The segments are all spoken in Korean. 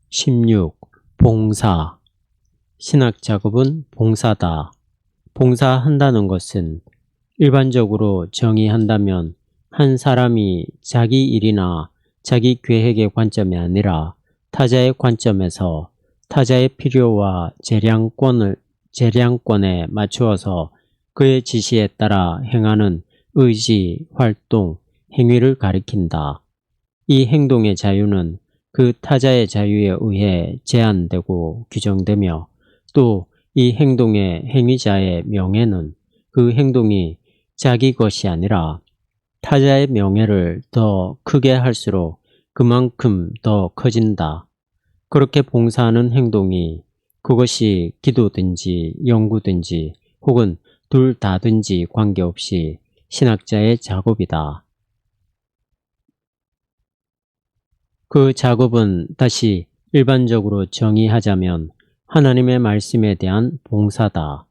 16. 봉사. 신학 작업은 봉사다. 봉사한다는 것은 일반적으로 정의한다면 한 사람이 자기 일이나 자기 계획의 관점이 아니라 타자의 관점에서 타자의 필요와 재량권에 맞추어서 그의 지시에 따라 행하는 의지, 활동, 행위를 가리킨다. 이 행동의 자유는 그 타자의 자유에 의해 제한되고 규정되며 또 이 행동의 행위자의 명예는 그 행동이 자기 것이 아니라 타자의 명예를 더 크게 할수록 그만큼 더 커진다. 그렇게 봉사하는 행동이 그것이 기도든지 연구든지 혹은 둘 다든지 관계없이 신학자의 작업이다. 그 작업은 다시 일반적으로 정의하자면 하나님의 말씀에 대한 봉사다.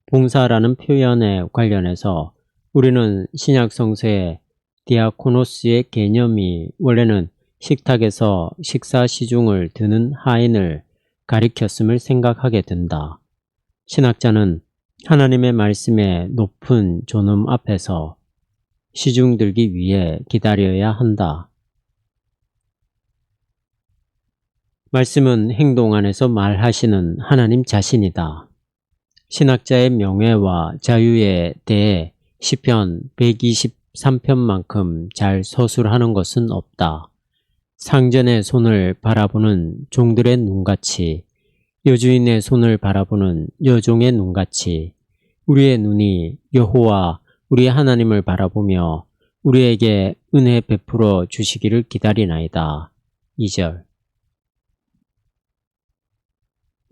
봉사라는 표현에 관련해서 우리는 신약 성서의 디아코노스의 개념이 원래는 식탁에서 식사 시중을 드는 하인을 가리켰음을 생각하게 된다. 신학자는 하나님의 말씀의 높은 존엄 앞에서 시중 들기 위해 기다려야 한다. 말씀은 행동 안에서 말하시는 하나님 자신이다. 신학자의 명예와 자유에 대해 시편 123편만큼 잘 서술하는 것은 없다. 상전의 손을 바라보는 종들의 눈같이, 여주인의 손을 바라보는 여종의 눈같이 우리의 눈이 여호와 우리 하나님을 바라보며 우리에게 은혜 베풀어 주시기를 기다리나이다. 2절.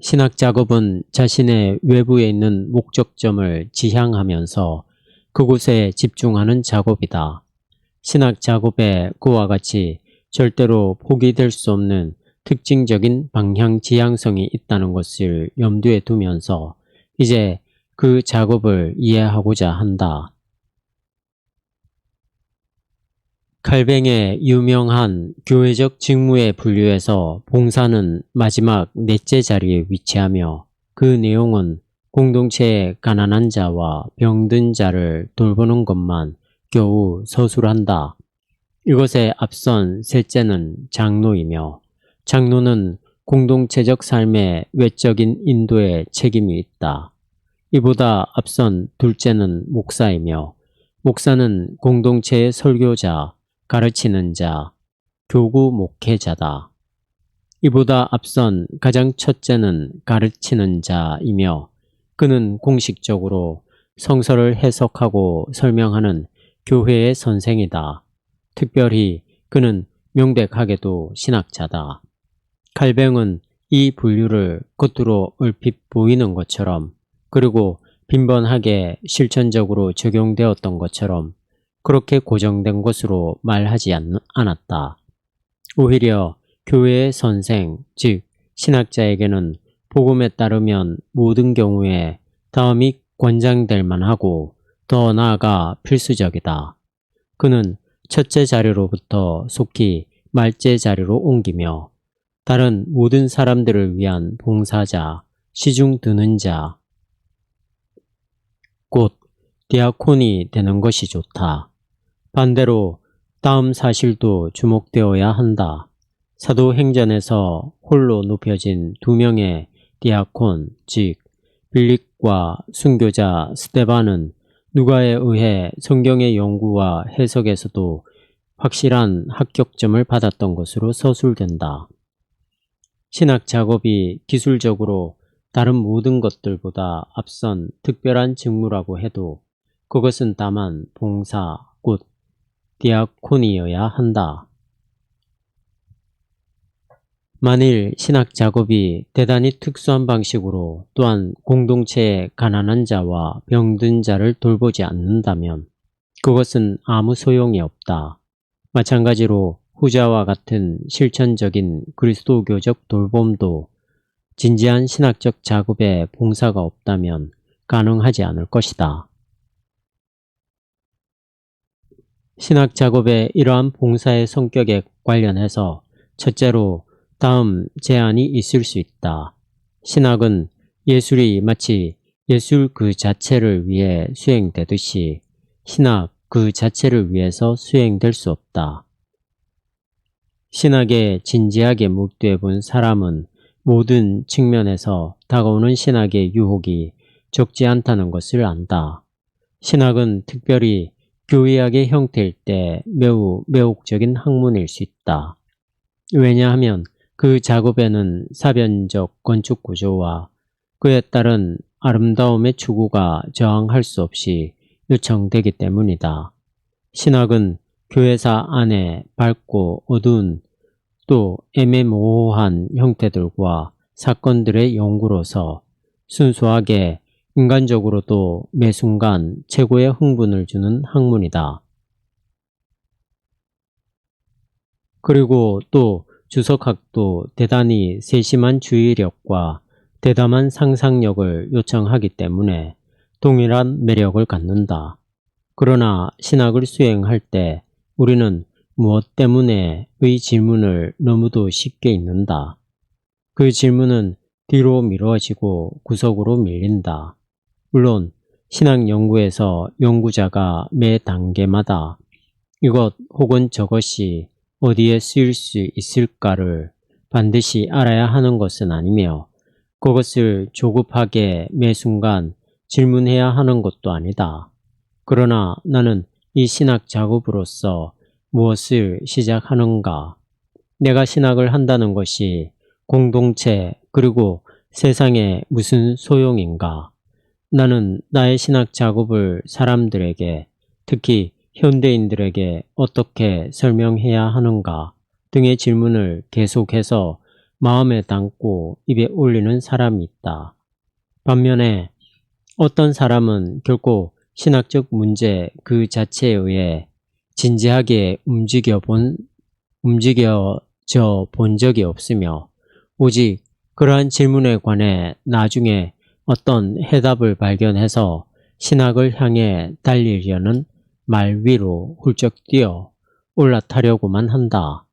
신학 작업은 자신의 외부에 있는 목적점을 지향하면서 그곳에 집중하는 작업이다. 신학 작업에 그와 같이 절대로 포기될 수 없는 특징적인 방향 지향성이 있다는 것을 염두에 두면서 이제 그 작업을 이해하고자 한다. 칼뱅의 유명한 교회적 직무의 분류에서 봉사는 마지막 넷째 자리에 위치하며 그 내용은 공동체의 가난한 자와 병든 자를 돌보는 것만 겨우 서술한다. 이것에 앞선 셋째는 장로이며 장로는 공동체적 삶의 외적인 인도에 책임이 있다. 이보다 앞선 둘째는 목사이며 목사는 공동체의 설교자, 가르치는 자, 교구 목회자다. 이보다 앞선 가장 첫째는 가르치는 자이며 그는 공식적으로 성서를 해석하고 설명하는 교회의 선생이다. 특별히 그는 명백하게도 신학자다. 칼뱅은 이 분류를 겉으로 얼핏 보이는 것처럼 그리고 빈번하게 실천적으로 적용되었던 것처럼 그렇게 고정된 것으로 말하지 않았다. 오히려 교회의 선생, 즉 신학자에게는 복음에 따르면 모든 경우에 다음이 권장될 만하고 더 나아가 필수적이다. 그는 첫째 자리로부터 속히 말째 자리로 옮기며 다른 모든 사람들을 위한 봉사자, 시중 드는 자, 곧 디아콘이 되는 것이 좋다. 반대로 다음 사실도 주목되어야 한다. 사도행전에서 홀로 높여진 두 명의 디아콘, 즉 빌립과 순교자 스데반은 누가에 의해 성경의 연구와 해석에서도 확실한 합격점을 받았던 것으로 서술된다. 신학 작업이 기술적으로 다른 모든 것들보다 앞선 특별한 직무라고 해도 그것은 다만 봉사, 곧 디아콘이어야 한다. 만일 신학 작업이 대단히 특수한 방식으로 또한 공동체의 가난한 자와 병든 자를 돌보지 않는다면 그것은 아무 소용이 없다. 마찬가지로 후자와 같은 실천적인 그리스도교적 돌봄도 진지한 신학적 작업에 봉사가 없다면 가능하지 않을 것이다. 신학 작업의 이러한 봉사의 성격에 관련해서 첫째로 다음 제안이 있을 수 있다. 신학은 예술이 마치 예술 그 자체를 위해 수행되듯이 신학 그 자체를 위해서 수행될 수 없다. 신학에 진지하게 몰두해 본 사람은 모든 측면에서 다가오는 신학의 유혹이 적지 않다는 것을 안다. 신학은 특별히 교리학의 형태일 때 매우 매혹적인 학문일 수 있다. 왜냐하면 그 작업에는 사변적 건축 구조와 그에 따른 아름다움의 추구가 저항할 수 없이 요청되기 때문이다. 신학은 교회사 안에 밝고 어두운 또 애매모호한 형태들과 사건들의 연구로서 순수하게 인간적으로도 매 순간 최고의 흥분을 주는 학문이다. 그리고 또 주석학도 대단히 세심한 주의력과 대담한 상상력을 요청하기 때문에 동일한 매력을 갖는다. 그러나 신학을 수행할 때 우리는 무엇 때문에의 질문을 너무도 쉽게 잊는다. 그 질문은 뒤로 미뤄지고 구석으로 밀린다. 물론 신학 연구에서 연구자가 매 단계마다 이것 혹은 저것이 어디에 쓰일 수 있을까를 반드시 알아야 하는 것은 아니며 그것을 조급하게 매 순간 질문해야 하는 것도 아니다. 그러나 나는 이 신학 작업으로서 무엇을 시작하는가? 내가 신학을 한다는 것이 공동체 그리고 세상에 무슨 소용인가? 나는 나의 신학 작업을 사람들에게, 특히 현대인들에게 어떻게 설명해야 하는가 등의 질문을 계속해서 마음에 담고 입에 올리는 사람이 있다. 반면에 어떤 사람은 결코 신학적 문제 그 자체에 의해 진지하게 움직여져 본 적이 없으며 오직 그러한 질문에 관해 나중에 어떤 해답을 발견해서 신학을 향해 달리려는 말 위로 훌쩍 뛰어 올라타려고만 한다.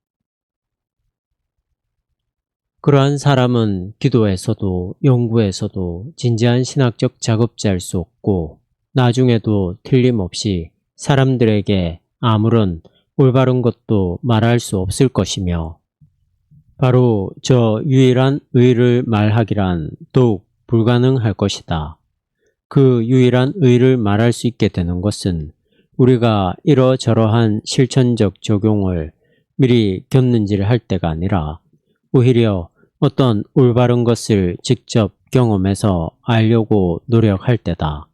그러한 사람은 기도에서도 연구에서도 진지한 신학적 작업자일 수 없고 나중에도 틀림없이 사람들에게 아무런 올바른 것도 말할 수 없을 것이며 바로 저 유일한 의를 말하기란 더욱 불가능할 것이다. 그 유일한 의를 말할 수 있게 되는 것은 우리가 이러저러한 실천적 적용을 미리 겪는지를 할 때가 아니라 오히려 어떤 올바른 것을 직접 경험해서 알려고 노력할 때다.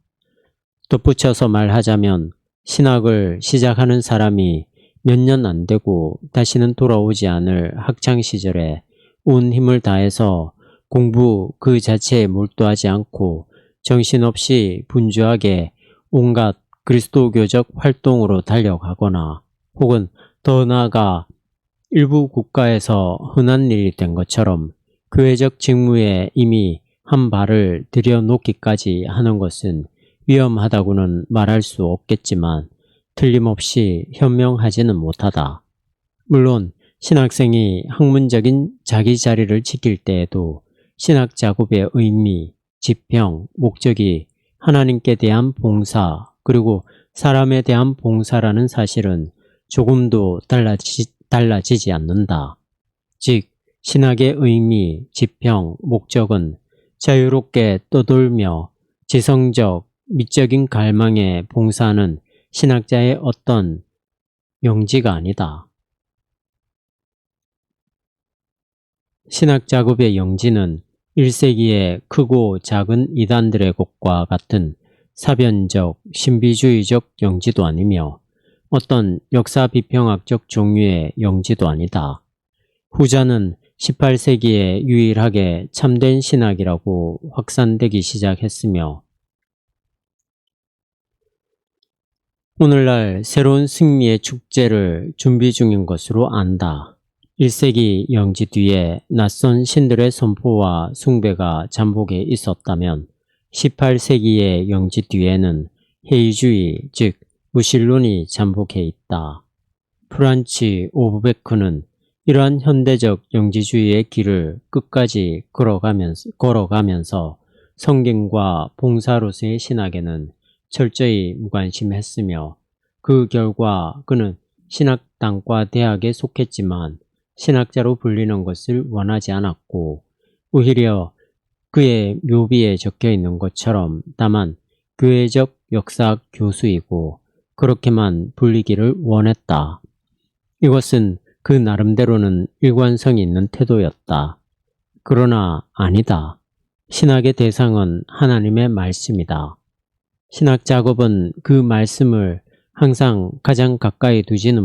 덧붙여서 말하자면 신학을 시작하는 사람이 몇 년 안 되고 다시는 돌아오지 않을 학창시절에 온 힘을 다해서 공부 그 자체에 몰두하지 않고 정신없이 분주하게 온갖 그리스도교적 활동으로 달려가거나 혹은 더 나아가 일부 국가에서 흔한 일이 된 것처럼 교회적 직무에 이미 한 발을 들여놓기까지 하는 것은 위험하다고는 말할 수 없겠지만 틀림없이 현명하지는 못하다. 물론 신학생이 학문적인 자기 자리를 지킬 때에도 신학 작업의 의미, 지평, 목적이 하나님께 대한 봉사 그리고 사람에 대한 봉사라는 사실은 조금도 달라지지 않는다. 즉 신학의 의미, 지평, 목적은 자유롭게 떠돌며 지성적, 미적인 갈망에 봉사하는 신학자의 어떤 영지가 아니다. 신학 작업의 영지는 1세기의 크고 작은 이단들의 것과 같은 사변적, 신비주의적 영지도 아니며 어떤 역사 비평학적 종류의 영지도 아니다. 후자는 18세기에 유일하게 참된 신학이라고 확산되기 시작했으며 오늘날 새로운 승리의 축제를 준비 중인 것으로 안다. 1세기 영지 뒤에 낯선 신들의 선포와 숭배가 잠복해 있었다면 18세기의 영지 뒤에는 해이주의 즉 무신론이 잠복해 있다. 프란츠 오브베크는 이러한 현대적 영지주의의 길을 끝까지 걸어가면서 성경과 봉사로서의 신학에는 철저히 무관심했으며 그 결과 그는 신학당과 대학에 속했지만 신학자로 불리는 것을 원하지 않았고 오히려 그의 묘비에 적혀 있는 것처럼 다만 교회적 역사학 교수이고 그렇게만 불리기를 원했다. 이것은 그 나름대로는 일관성이 있는 태도였다. 그러나 아니다. 신학의 대상은 하나님의 말씀이다. 신학 작업은 그 말씀을 항상 가장 가까이 두지는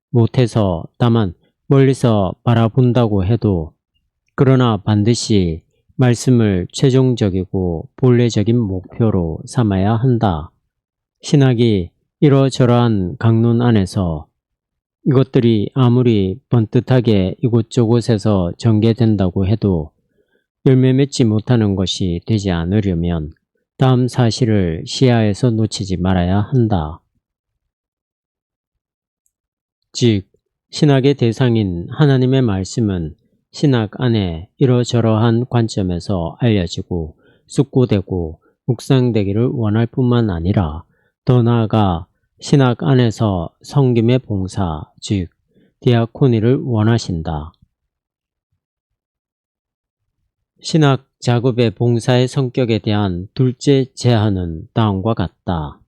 못해서 다만 멀리서 바라본다고 해도 그러나 반드시 말씀을 최종적이고 본래적인 목표로 삼아야 한다. 신학이 이러저러한 강론 안에서 이것들이 아무리 번듯하게 이곳저곳에서 전개된다고 해도 열매 맺지 못하는 것이 되지 않으려면 다음 사실을 시야에서 놓치지 말아야 한다. 즉, 신학의 대상인 하나님의 말씀은 신학 안에 이러저러한 관점에서 알려지고 숙고되고 묵상되기를 원할 뿐만 아니라 더 나아가 신학 안에서 성김의 봉사, 즉 디아코니를 원하신다. 신학 작업의 봉사의 성격에 대한 둘째 제안은 다음과 같다.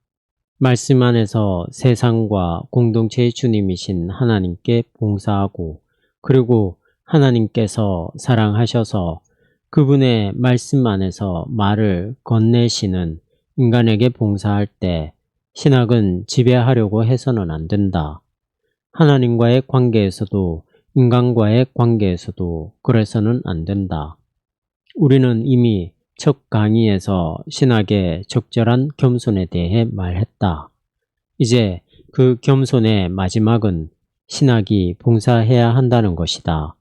말씀 안에서 세상과 공동체의 주님이신 하나님께 봉사하고 그리고 하나님께서 사랑하셔서 그분의 말씀 안에서 말을 건네시는 인간에게 봉사할 때 신학은 지배하려고 해서는 안 된다. 하나님과의 관계에서도 인간과의 관계에서도 그래서는 안 된다. 우리는 이미 첫 강의에서 신학의 적절한 겸손에 대해 말했다. 이제 그 겸손의 마지막은 신학이 봉사해야 한다는 것이다.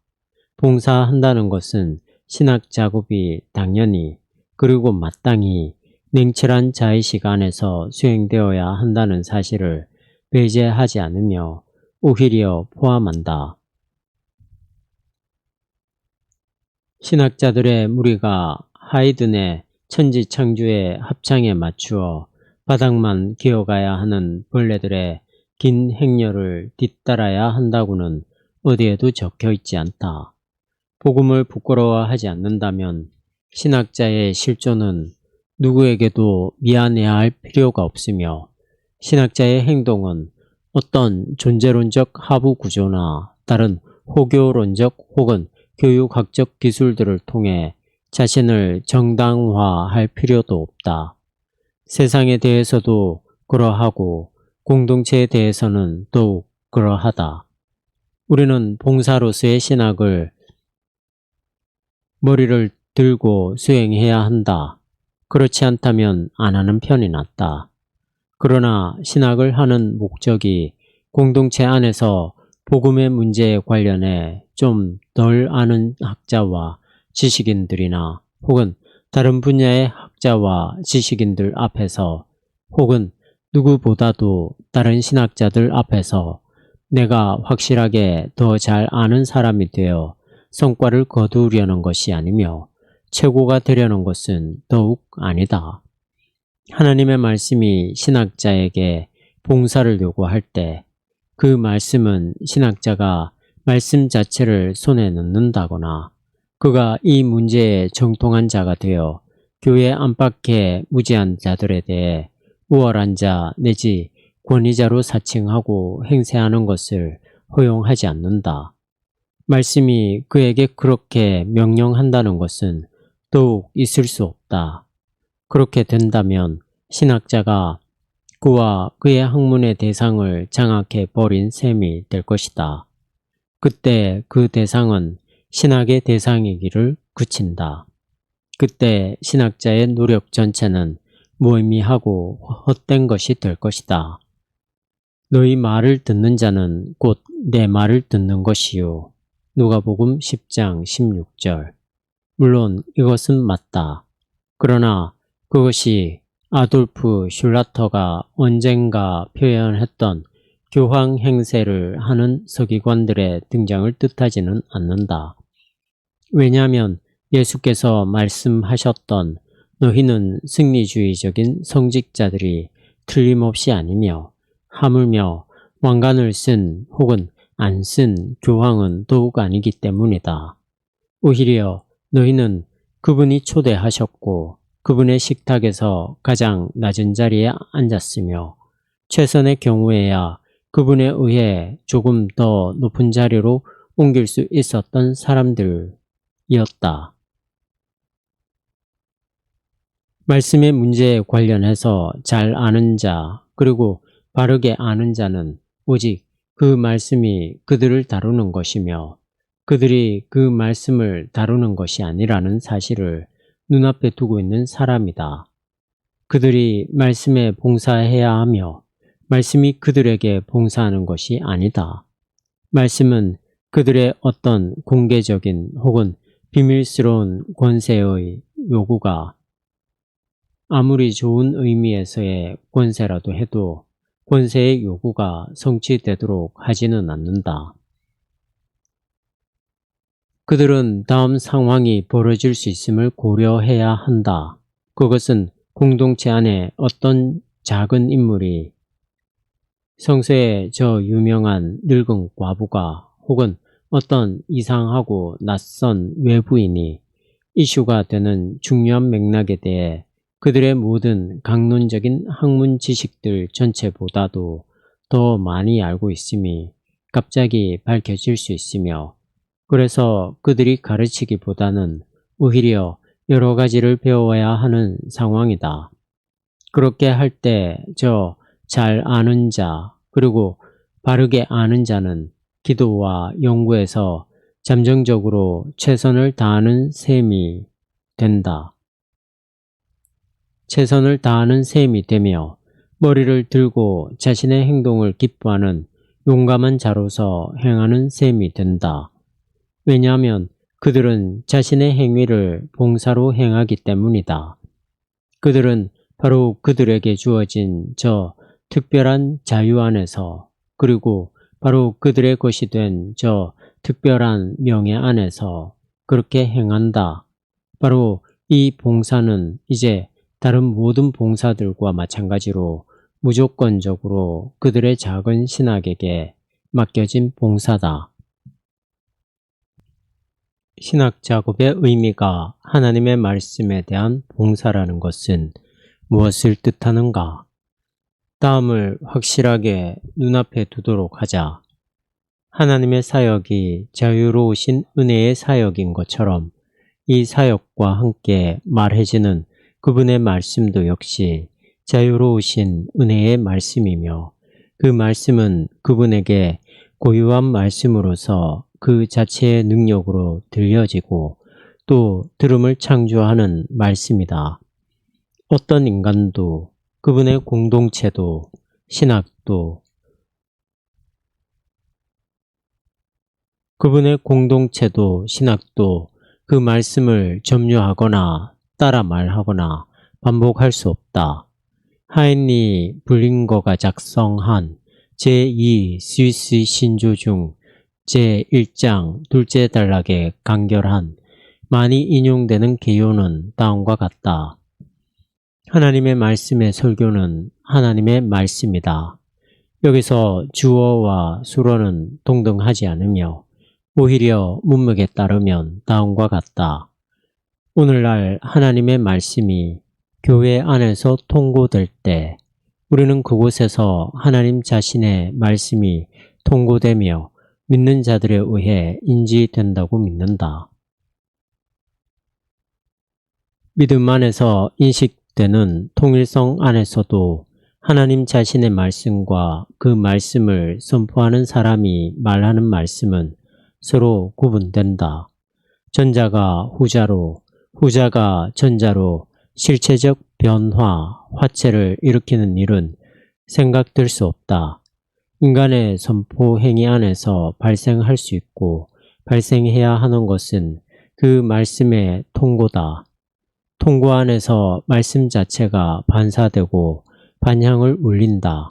봉사한다는 것은 신학 작업이 당연히 그리고 마땅히 냉철한 자의식 안에서 수행되어야 한다는 사실을 배제하지 않으며 오히려 포함한다. 신학자들의 무리가 하이든의 천지창조의 합창에 맞추어 바닥만 기어가야 하는 벌레들의 긴 행렬을 뒤따라야 한다고는 어디에도 적혀 있지 않다. 복음을 부끄러워하지 않는다면 신학자의 실존은 누구에게도 미안해야 할 필요가 없으며 신학자의 행동은 어떤 존재론적 하부 구조나 다른 호교론적 혹은 교육학적 기술들을 통해 자신을 정당화할 필요도 없다. 세상에 대해서도 그러하고 공동체에 대해서는 더욱 그러하다. 우리는 봉사로서의 신학을 머리를 들고 수행해야 한다. 그렇지 않다면 안 하는 편이 낫다. 그러나 신학을 하는 목적이 공동체 안에서 복음의 문제에 관련해 좀 덜 아는 학자와 지식인들이나 혹은 다른 분야의 학자와 지식인들 앞에서 혹은 누구보다도 다른 신학자들 앞에서 내가 확실하게 더 잘 아는 사람이 되어 성과를 거두려는 것이 아니며 최고가 되려는 것은 더욱 아니다. 하나님의 말씀이 신학자에게 봉사를 요구할 때 그 말씀은 신학자가 말씀 자체를 손에 넣는다거나 그가 이 문제에 정통한 자가 되어 교회 안팎의 무지한 자들에 대해 우월한 자 내지 권위자로 사칭하고 행세하는 것을 허용하지 않는다. 말씀이 그에게 그렇게 명령한다는 것은 더욱 있을 수 없다. 그렇게 된다면 신학자가 그와 그의 학문의 대상을 장악해 버린 셈이 될 것이다. 그때 그 대상은 신학의 대상이기를 그친다. 그때 신학자의 노력 전체는 무의미하고 헛된 것이 될 것이다. 너희 말을 듣는 자는 곧 내 말을 듣는 것이요. 누가복음 10장 16절. 물론 이것은 맞다. 그러나 그것이 아돌프 슐라터가 언젠가 표현했던 교황 행세를 하는 서기관들의 등장을 뜻하지는 않는다. 왜냐하면 예수께서 말씀하셨던 너희는 승리주의적인 성직자들이 틀림없이 아니며 하물며 왕관을 쓴 혹은 안 쓴 교황은 더욱 아니기 때문이다. 오히려 너희는 그분이 초대하셨고 그분의 식탁에서 가장 낮은 자리에 앉았으며 최선의 경우에야 그분에 의해 조금 더 높은 자리로 옮길 수 있었던 사람들이었다. 말씀의 문제에 관련해서 잘 아는 자 그리고 바르게 아는 자는 오직 그 말씀이 그들을 다루는 것이며 그들이 그 말씀을 다루는 것이 아니라는 사실을 눈앞에 두고 있는 사람이다. 그들이 말씀에 봉사해야 하며 말씀이 그들에게 봉사하는 것이 아니다. 말씀은 그들의 어떤 공개적인 혹은 비밀스러운 권세의 요구가 아무리 좋은 의미에서의 권세라도 해도 권세의 요구가 성취되도록 하지는 않는다. 그들은 다음 상황이 벌어질 수 있음을 고려해야 한다. 그것은 공동체 안에 어떤 작은 인물이 성서의 저 유명한 늙은 과부가 혹은 어떤 이상하고 낯선 외부인이 이슈가 되는 중요한 맥락에 대해 그들의 모든 강론적인 학문 지식들 전체보다도 더 많이 알고 있음이 갑자기 밝혀질 수 있으며 그래서 그들이 가르치기보다는 오히려 여러 가지를 배워야 하는 상황이다. 그렇게 할 때 저 잘 아는 자 그리고 바르게 아는 자는 기도와 연구에서 잠정적으로 최선을 다하는 셈이 된다. 최선을 다하는 셈이 되며 머리를 들고 자신의 행동을 기뻐하는 용감한 자로서 행하는 셈이 된다. 왜냐하면 그들은 자신의 행위를 봉사로 행하기 때문이다. 그들은 바로 그들에게 주어진 저 특별한 자유 안에서 그리고 바로 그들의 것이 된 저 특별한 명예 안에서 그렇게 행한다. 바로 이 봉사는 이제 다른 모든 봉사들과 마찬가지로 무조건적으로 그들의 작은 신학에게 맡겨진 봉사다. 신학 작업의 의미가 하나님의 말씀에 대한 봉사라는 것은 무엇을 뜻하는가? 다음을 확실하게 눈앞에 두도록 하자. 하나님의 사역이 자유로우신 은혜의 사역인 것처럼 이 사역과 함께 말해지는 그분의 말씀도 역시 자유로우신 은혜의 말씀이며 그 말씀은 그분에게 고유한 말씀으로서 그 자체의 능력으로 들려지고 또 들음을 창조하는 말씀이다. 어떤 인간도 그분의 공동체도 신학도 그분의 공동체도 신학도 그 말씀을 점유하거나 따라 말하거나 반복할 수 없다. 하인리 블링거가 작성한 제2 스위스 신조 중 제1장 둘째 단락에 간결한 많이 인용되는 개요는 다음과 같다. 하나님의 말씀의 설교는 하나님의 말씀이다. 여기서 주어와 수어는 동등하지 않으며 오히려 문맥에 따르면 다음과 같다. 오늘날 하나님의 말씀이 교회 안에서 통고될 때 우리는 그곳에서 하나님 자신의 말씀이 통고되며 믿는 자들에 의해 인지된다고 믿는다. 믿음 안에서 인식되는 통일성 안에서도 하나님 자신의 말씀과 그 말씀을 선포하는 사람이 말하는 말씀은 서로 구분된다. 전자가 후자로, 후자가 전자로 실체적 변화, 화체를 일으키는 일은 생각될 수 없다. 인간의 선포 행위 안에서 발생할 수 있고 발생해야 하는 것은 그 말씀의 통고다. 통고 안에서 말씀 자체가 반사되고 반향을 울린다.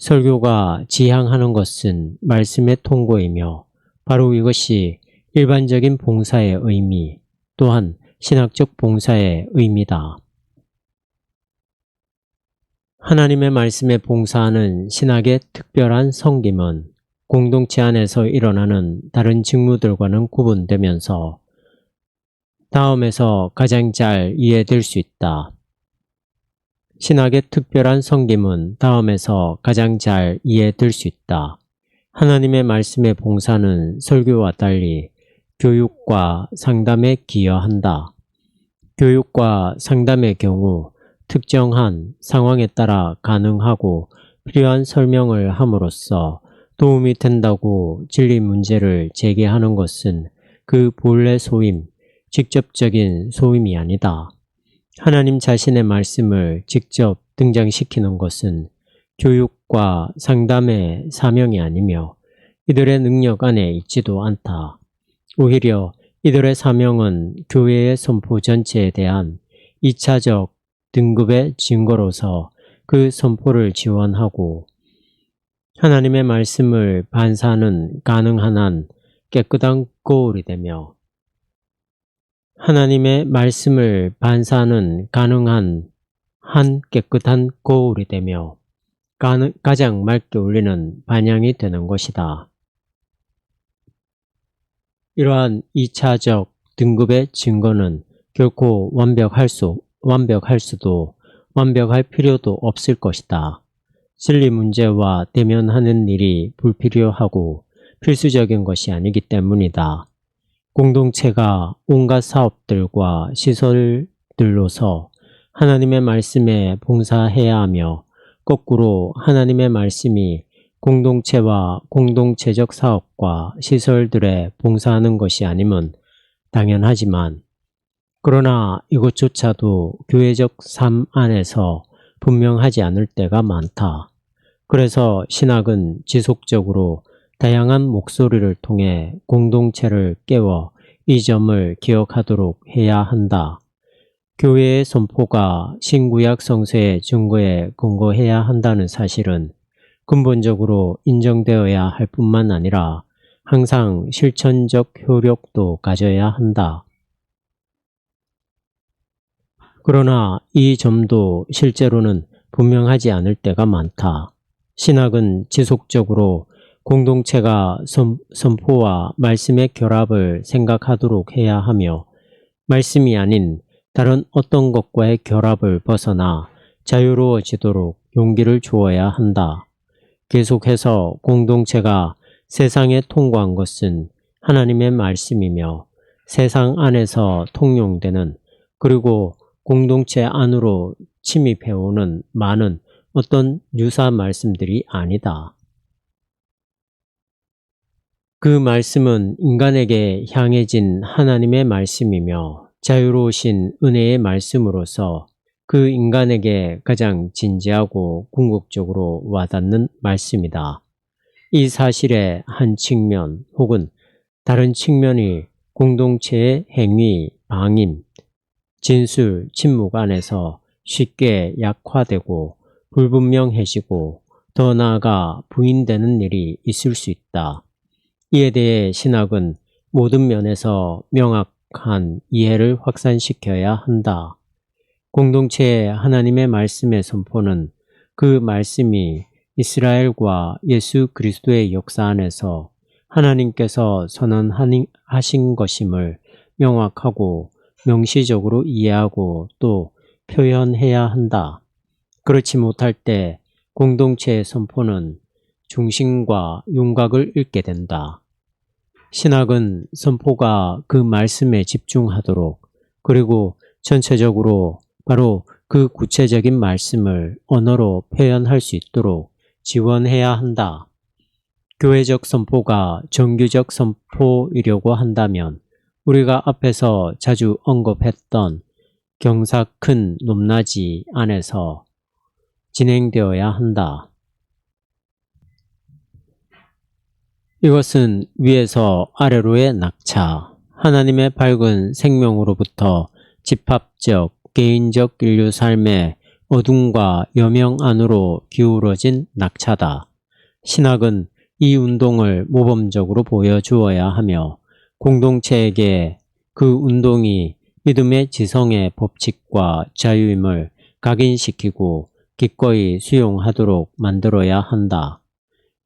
설교가 지향하는 것은 말씀의 통고이며 바로 이것이 일반적인 봉사의 의미 또한 신학적 봉사의 의미다. 하나님의 말씀에 봉사하는 신학의 특별한 섬김은 공동체 안에서 일어나는 다른 직무들과는 구분되면서 다음에서 가장 잘 이해될 수 있다. 신학의 특별한 섬김은 다음에서 가장 잘 이해될 수 있다. 하나님의 말씀에 봉사는 설교와 달리 교육과 상담에 기여한다. 교육과 상담의 경우 특정한 상황에 따라 가능하고 필요한 설명을 함으로써 도움이 된다고 진리 문제를 제기하는 것은 그 본래 소임, 직접적인 소임이 아니다. 하나님 자신의 말씀을 직접 등장시키는 것은 교육과 상담의 사명이 아니며 이들의 능력 안에 있지도 않다. 오히려 이들의 사명은 교회의 선포 전체에 대한 2차적 등급의 증거로서 그 선포를 지원하고 하나님의 말씀을 반사하는 가능한 한 깨끗한 거울이 되며 하나님의 말씀을 반사하는 가능한 한 깨끗한 거울이 되며 가장 맑게 울리는 반향이 되는 것이다. 이러한 2차적 등급의 증거는 결코 완벽할 수도 완벽할 필요도 없을 것이다. 진리 문제와 대면하는 일이 불필요하고 필수적인 것이 아니기 때문이다. 공동체가 온갖 사업들과 시설들로서 하나님의 말씀에 봉사해야 하며 거꾸로 하나님의 말씀이 공동체와 공동체적 사업과 시설들에 봉사하는 것이 아님은 당연하지만 그러나 이것조차도 교회적 삶 안에서 분명하지 않을 때가 많다. 그래서 신학은 지속적으로 다양한 목소리를 통해 공동체를 깨워 이 점을 기억하도록 해야 한다. 교회의 선포가 신구약 성서의 증거에 근거해야 한다는 사실은 근본적으로 인정되어야 할 뿐만 아니라 항상 실천적 효력도 가져야 한다. 그러나 이 점도 실제로는 분명하지 않을 때가 많다. 신학은 지속적으로 공동체가 선포와 말씀의 결합을 생각하도록 해야 하며 말씀이 아닌 다른 어떤 것과의 결합을 벗어나 자유로워지도록 용기를 주어야 한다. 계속해서 공동체가 세상에 통과한 것은 하나님의 말씀이며 세상 안에서 통용되는 그리고 공동체 안으로 침입해오는 많은 어떤 유사 말씀들이 아니다. 그 말씀은 인간에게 향해진 하나님의 말씀이며 자유로우신 은혜의 말씀으로서 그 인간에게 가장 진지하고 궁극적으로 와닿는 말씀이다. 이 사실의 한 측면 혹은 다른 측면이 공동체의 행위, 방임, 진술, 침묵 안에서 쉽게 약화되고 불분명해지고 더 나아가 부인되는 일이 있을 수 있다. 이에 대해 신학은 모든 면에서 명확한 이해를 확산시켜야 한다. 공동체의 하나님의 말씀의 선포는 그 말씀이 이스라엘과 예수 그리스도의 역사 안에서 하나님께서 선언하신 것임을 명확하고 명시적으로 이해하고 또 표현해야 한다. 그렇지 못할 때 공동체의 선포는 중심과 윤곽을 잃게 된다. 신학은 선포가 그 말씀에 집중하도록 그리고 전체적으로 바로 그 구체적인 말씀을 언어로 표현할 수 있도록 지원해야 한다. 교회적 선포가 정규적 선포이려고 한다면 우리가 앞에서 자주 언급했던 경사 큰 높낮이 안에서 진행되어야 한다. 이것은 위에서 아래로의 낙차, 하나님의 밝은 생명으로부터 집합적, 개인적 인류 삶의 어둠과 여명 안으로 기울어진 낙차다. 신학은 이 운동을 모범적으로 보여주어야 하며 공동체에게 그 운동이 믿음의 지성의 법칙과 자유임을 각인시키고 기꺼이 수용하도록 만들어야 한다.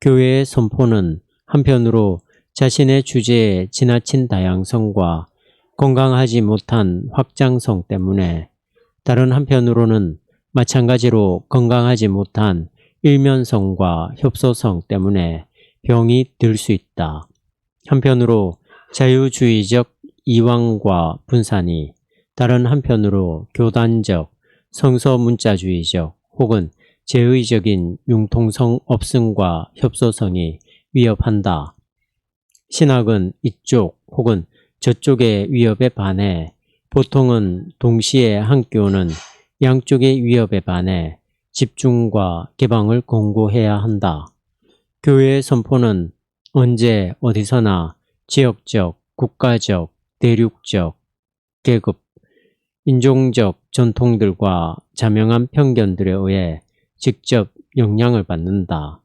교회의 선포는 한편으로 자신의 주제의 지나친 다양성과 건강하지 못한 확장성 때문에, 다른 한편으로는 마찬가지로 건강하지 못한 일면성과 협소성 때문에 병이 들 수 있다. 한편으로 자유주의적 이완과 분산이, 다른 한편으로 교단적 성서문자주의적 혹은 제의적인 융통성 없음과 협소성이 위협한다. 신학은 이쪽 혹은 저쪽의 위협에 반해, 보통은 동시에 함께오는 양쪽의 위협에 반해 집중과 개방을 권고해야 한다. 교회의 선포는 언제 어디서나 지역적, 국가적, 대륙적, 계급, 인종적 전통들과 자명한 편견들에 의해 직접 영향을 받는다.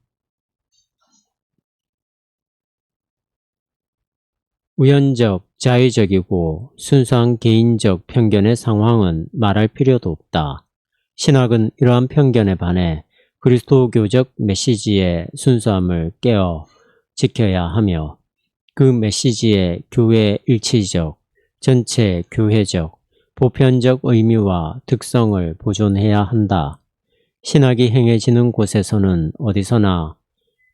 우연적, 자의적이고 순수한 개인적 편견의 상황은 말할 필요도 없다. 신학은 이러한 편견에 반해 그리스도교적 메시지의 순수함을 깨어 지켜야 하며, 그 메시지의 교회 일치적, 전체 교회적, 보편적 의미와 특성을 보존해야 한다. 신학이 행해지는 곳에서는 어디서나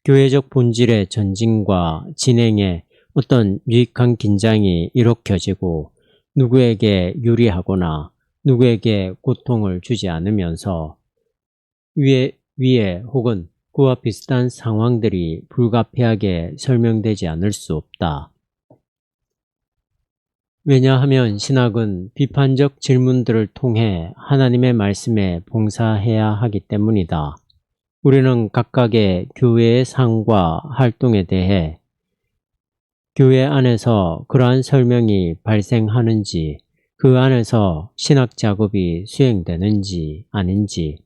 교회적 본질의 전진과 진행에 어떤 유익한 긴장이 일으켜지고 누구에게 유리하거나 누구에게 고통을 주지 않으면서 위에 혹은 그와 비슷한 상황들이 불가피하게 설명되지 않을 수 없다. 왜냐하면 신학은 비판적 질문들을 통해 하나님의 말씀에 봉사해야 하기 때문이다. 우리는 각각의 교회의 상과 활동에 대해 교회 안에서 그러한 설명이 발생하는지, 그 안에서 신학 작업이 수행되는지 아닌지,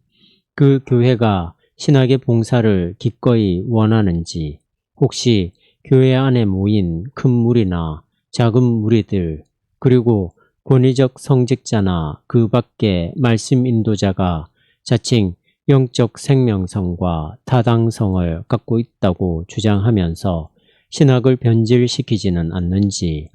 그 교회가 신학의 봉사를 기꺼이 원하는지, 혹시 교회 안에 모인 큰 무리나 작은 무리들, 그리고 권위적 성직자나 그 밖의 말씀 인도자가 자칭 영적 생명성과 타당성을 갖고 있다고 주장하면서 신학을 변질시키지는 않는지,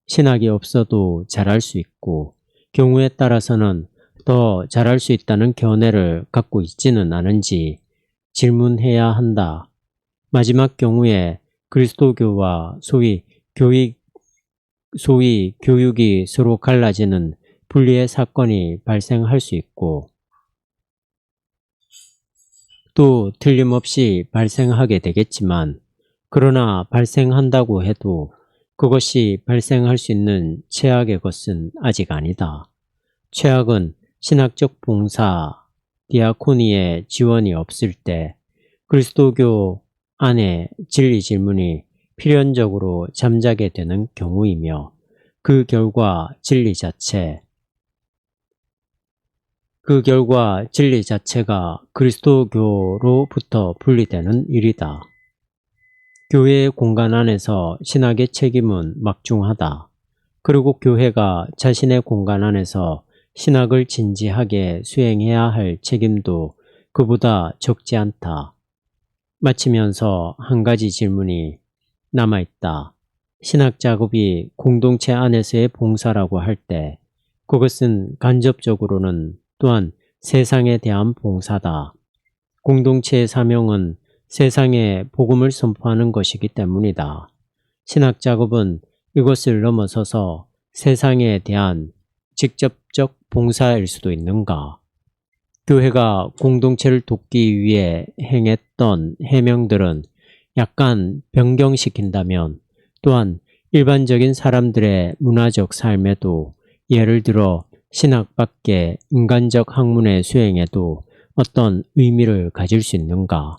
신학이 없어도 잘할 수 있고 경우에 따라서는 더 잘할 수 있다는 견해를 갖고 있지는 않은지 질문해야 한다. 마지막 경우에 그리스도교와 소위 교육이 서로 갈라지는 분리의 사건이 발생할 수 있고, 또 틀림없이 발생하게 되겠지만, 그러나 발생한다고 해도 그것이 발생할 수 있는 최악의 것은 아직 아니다. 최악은 신학적 봉사, 디아코니의 지원이 없을 때 그리스도교 안에 진리 질문이 필연적으로 잠자게 되는 경우이며, 그 결과 진리 자체가 그리스도교로부터 분리되는 일이다. 교회의 공간 안에서 신학의 책임은 막중하다. 그리고 교회가 자신의 공간 안에서 신학을 진지하게 수행해야 할 책임도 그보다 적지 않다. 마치면서 한 가지 질문이 남아있다. 신학 작업이 공동체 안에서의 봉사라고 할 때 그것은 간접적으로는 또한 세상에 대한 봉사다. 공동체의 사명은 세상에 복음을 선포하는 것이기 때문이다. 신학 작업은 이것을 넘어서서 세상에 대한 직접적 봉사일 수도 있는가? 교회가 공동체를 돕기 위해 행했던 해명들은 약간 변경시킨다면, 또한 일반적인 사람들의 문화적 삶에도, 예를 들어 신학 밖의 인간적 학문의 수행에도 어떤 의미를 가질 수 있는가?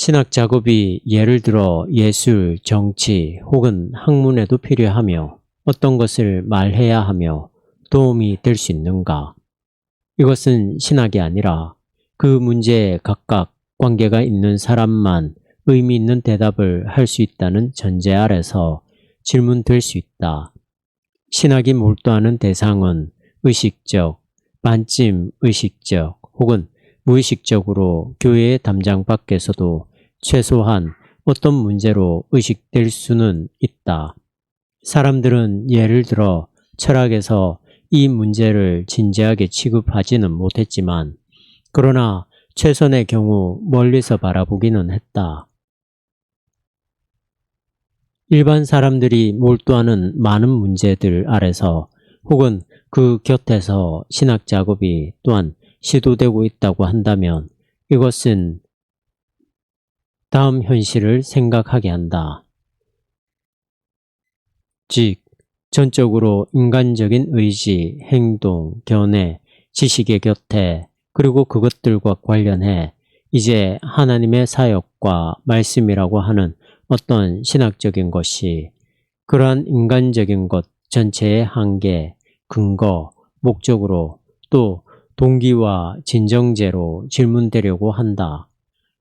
신학 작업이 예를 들어 예술, 정치 혹은 학문에도 필요하며 어떤 것을 말해야 하며 도움이 될 수 있는가? 이것은 신학이 아니라 그 문제에 각각 관계가 있는 사람만 의미 있는 대답을 할 수 있다는 전제 아래서 질문될 수 있다. 신학이 몰두하는 대상은 의식적, 반쯤 의식적 혹은 무의식적으로 교회의 담장 밖에서도 최소한 어떤 문제로 의식될 수는 있다. 사람들은 예를 들어 철학에서 이 문제를 진지하게 취급하지는 못했지만 그러나 최선의 경우 멀리서 바라보기는 했다. 일반 사람들이 몰두하는 많은 문제들 아래서 혹은 그 곁에서 신학 작업이 또한 시도되고 있다고 한다면 이것은 다음 현실을 생각하게 한다. 즉, 전적으로 인간적인 의지, 행동, 견해, 지식의 곁에 그리고 그것들과 관련해 이제 하나님의 사역과 말씀이라고 하는 어떤 신학적인 것이 그러한 인간적인 것 전체의 한계, 근거, 목적으로 또 동기와 진정제로 질문되려고 한다.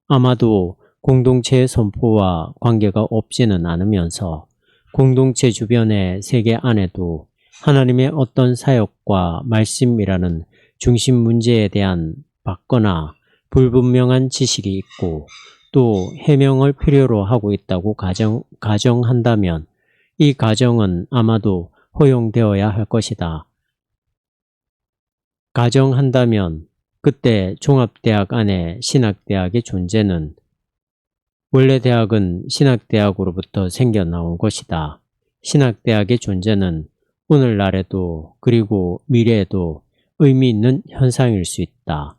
아마도 공동체의 선포와 관계가 없지는 않으면서 공동체 주변의 세계 안에도 하나님의 어떤 사역과 말씀이라는 중심 문제에 대한 받거나 불분명한 지식이 있고 또 해명을 필요로 하고 있다고 가정한다면 이 가정은 아마도 허용되어야 할 것이다. 가정한다면 그때 종합대학 안에 신학대학의 존재는 원래 대학은 신학대학으로부터 생겨나온 것이다. 신학대학의 존재는 오늘날에도 그리고 미래에도 의미 있는 현상일 수 있다.